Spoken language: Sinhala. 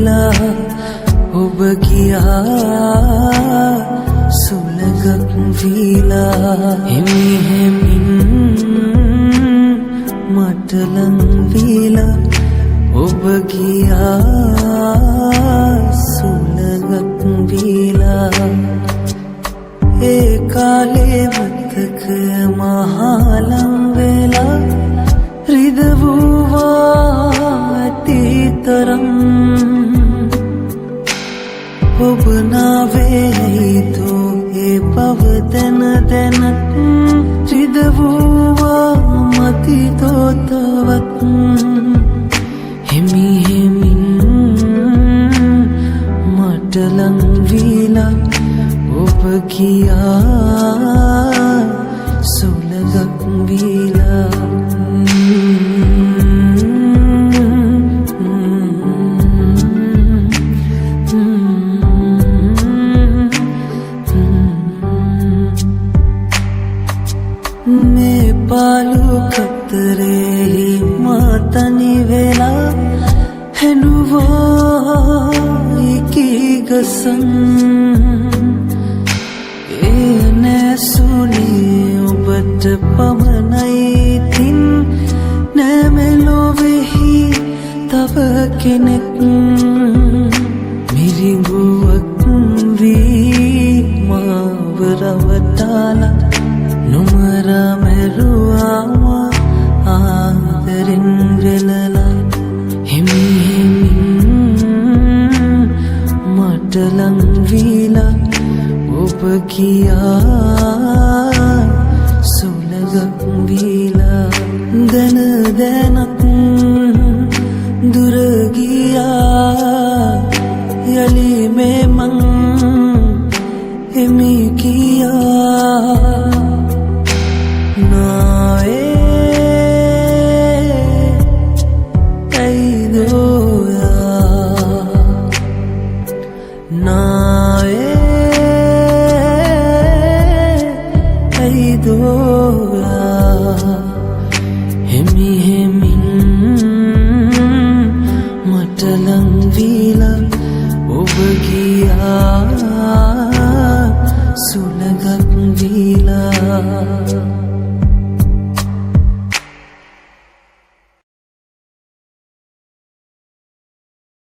වීලා ඔබ ගියා සුළඟක් වීලා හිමි හිමින් මට ලං වීලා ඔබ ගියා සුළඟක් වීලා ඒ කාලේ මතක මහලම් වෙලා රිදවුවා ඇතිතරම් ඔබ නාවේතු ඒ බව දැන දැනත් රිදවුවා මති තෝතවත් හිමි හිමින් මට ලං වීලා ඔබ ගියා සුළඟක් වීලා මේ පාලු කතරේ මාතනි වෙලා හැඬුවා එකී ගසන් ඒ නැසුනේ ඔබට පමණයි තින් නැමෙලොවෙහි තව කෙනෙක් මිරිඟුවක් වී මාව රවටාලා නුමර මෙරුවා ආදරෙන් වෙලලා හිමි හිමින් මට ලං වීලා ඔබ ගියා සුළඟක් වීලා දැන දැනත් දුර ගියා යලි මේ මං හිමි ගියා හිමි හිමින් මට ලං වීලා ඔබ ගියා සුළඟක් වීලා